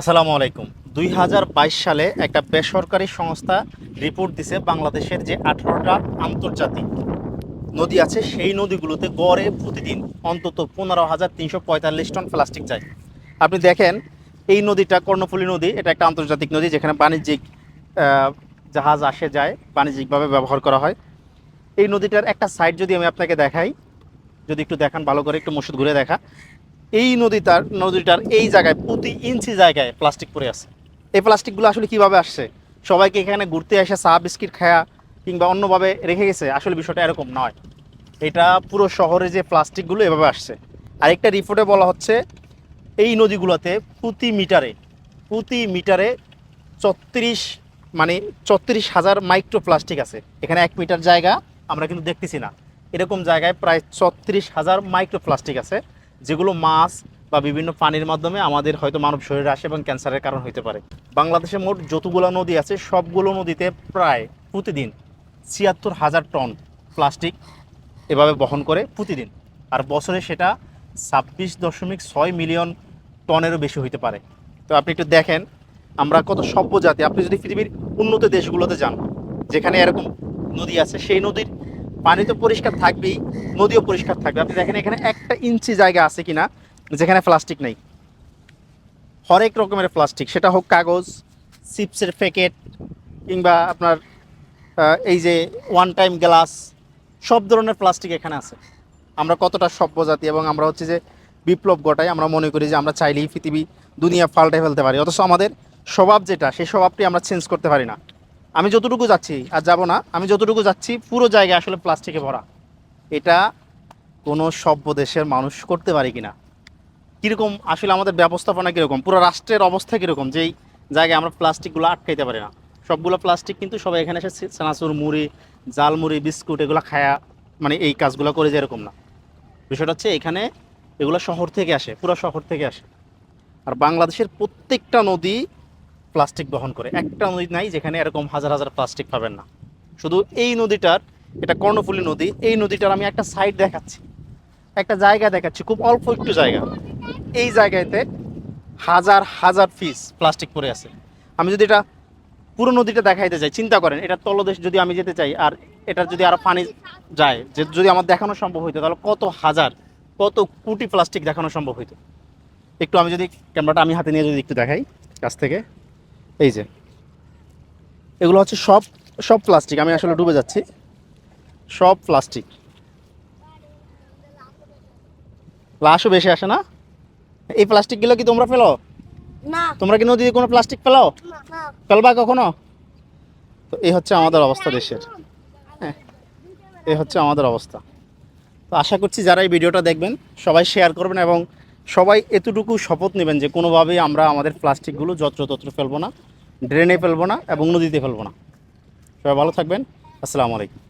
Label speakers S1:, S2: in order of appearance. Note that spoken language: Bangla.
S1: আসসালামু আলাইকুম। ২০২২ সালে একটা বেসরকারি সংস্থা রিপোর্ট দিছে বাংলাদেশের যে ১৮টা আন্তর্জাতিক নদী আছে সেই নদীগুলোতে গড়ে প্রতিদিন অন্তত ১৫,৩৪৫ টন প্লাস্টিক যায়। আপনি দেখেন এই নদীটা কর্ণফুলী নদী, এটা একটা আন্তর্জাতিক নদী যেখানে বাণিজ্যিক জাহাজ আসে যায়, বাণিজ্যিকভাবে ব্যবহার করা হয়। এই নদীটার একটা সাইড যদি আমি আপনাকে দেখাই, যদি একটু দেখান ভালো করে, একটু মসজিদ ঘুরে দেখা, এই নদীটার এই জায়গায় প্রতি ইঞ্চি জায়গায় প্লাস্টিক পড়ে আছে। এই প্লাস্টিকগুলো আসলে কিভাবে আসছে? সবাইকে এখানে ঘুরতে এসে চা বিস্কিট খায়া কিংবা অন্যভাবে রেখে গেছে? আসলে বিষয়টা এরকম নয়। এটা পুরো শহরে যে প্লাস্টিকগুলো এভাবে আসছে। আরেকটা রিপোর্টে বলা হচ্ছে এই নদীগুলোতে প্রতি মিটারে ৩৪ মানে ৩৪,০০০ মাইক্রো প্লাস্টিক আছে। এখানে ১ মিটার জায়গা আমরা কিন্তু দেখতেছি না, এরকম জায়গায় প্রায় ৩৪,০০০ মাইক্রো প্লাস্টিক আছে, যেগুলো মাছ বা বিভিন্ন পানির মাধ্যমে আমাদের হয়তো মানব শরীরে আসে এবং ক্যান্সারের কারণ হতে পারে। বাংলাদেশে মোট যতগুলো নদী আছে সবগুলো নদীতে প্রায় প্রতিদিন ৭৬,০০০ টন প্লাস্টিক এভাবে বহন করে প্রতিদিন। আর বছরে সেটা ২৬.৬ মিলিয়ন টনেরও বেশি হইতে পারে। তো আপনি একটু দেখেন আমরা কত সভ্য জাতি। আপনি যদি পৃথিবীর উন্নত দেশগুলোতে যান যেখানে এরকম নদী আছে, সেই নদীর পানি তো পরিষ্কার থাকবেই, নদীও পরিষ্কার থাকবে। আপনি দেখেন এখানে ১ ইঞ্চি জায়গা আছে কিনা যেখানে প্লাস্টিক নেই। হরেক রকমের প্লাস্টিক, সেটা হোক কাগজ, চিপসের প্যাকেট, কিংবা আপনার এই যে ওয়ান টাইম গ্লাস, সব ধরনের প্লাস্টিক এখানে আছে। আমরা কতটা সভ্য জাতি এবং আমরা হচ্ছে যে বিপ্লব ঘটাই, আমরা মনে করি যে আমরা চাইলেই পৃথিবী দুনিয়া পাল্টে ফেলতে পারি, অথচ আমাদের স্বভাব যেটা সেই স্বভাবটি আমরা চেঞ্জ করতে পারি না। আমি যতটুকু যাচ্ছি আর যাব না, আমি যতটুকু যাচ্ছি পুরো জায়গায় আসলে প্লাস্টিকে ভরা। এটা কোনো সভ্য দেশের মানুষ করতে পারে কিনা? কীরকম আসলে আমাদের ব্যবস্থাপনা কীরকম, পুরো রাষ্ট্রের অবস্থা কীরকম যেই জায়গায় আমরা প্লাস্টিকগুলো আটকাইতে পারি না? সবগুলো প্লাস্টিক কিন্তু সবাই এখানে এসে চানাচুর মুড়ি, জালমুড়ি, বিস্কুট এগুলো খায়া মানে এই কাজগুলো করে যে এরকম না। বিষয়টা হচ্ছে এখানে এগুলো শহর থেকে আসে, পুরো শহর থেকে আসে। আর বাংলাদেশের প্রত্যেকটা নদী প্লাস্টিক বহন করে, একটা নদী নাই যেখানে এরকম হাজার হাজার প্লাস্টিক পাবেন না। শুধু এই নদীটার, এটা কর্ণফুলী নদী, এই নদীটার আমি একটা সাইড দেখাচ্ছি, একটা জায়গা দেখাচ্ছি, খুব অল্প একটু জায়গা। এই জায়গাতে হাজার হাজার পিস প্লাস্টিক পড়ে আছে। আমি যদি এটা পুরো নদীটা দেখাইতে চাই, চিন্তা করেন এটার তলদেশ যদি আমি যেতে চাই আর এটার যদি আরও পানি যায়, যে যদি আমার দেখানো সম্ভব হইতো তাহলে কত হাজার, কত কোটি প্লাস্টিক দেখানো সম্ভব হইতো। একটু আমি যদি ক্যামেরাটা আমি হাতে নিয়ে যদি একটু দেখাই কাছ থেকে, এই যে এগুলো হচ্ছে সব সব প্লাস্টিক। আমি আসলে ডুবে যাচ্ছি, সব প্লাস্টিক। লাশও বেশি আসে না? এই প্লাস্টিকগুলো কি তোমরা ফেলো?
S2: না।
S1: তোমরা কি নদীতে কোনো প্লাস্টিক ফেলাও?
S2: না।
S1: ফেলবা কখনো? তো এই হচ্ছে আমাদের অবস্থা দেশের। হ্যাঁ, এই হচ্ছে আমাদের অবস্থা। তো আশা করছি যারা এই ভিডিওটা দেখবেন সবাই শেয়ার করবেন এবং সবাই এতটুকু শপথ নেবেন যে কোনোভাবেই আমরা আমাদের প্লাস্টিকগুলো যত্রতত্র ফেলবো না, ড্রেনে ফেলবো না এবং নদীতে ফেলবো না। সবাই ভালো থাকবেন। আসসালামু আলাইকুম।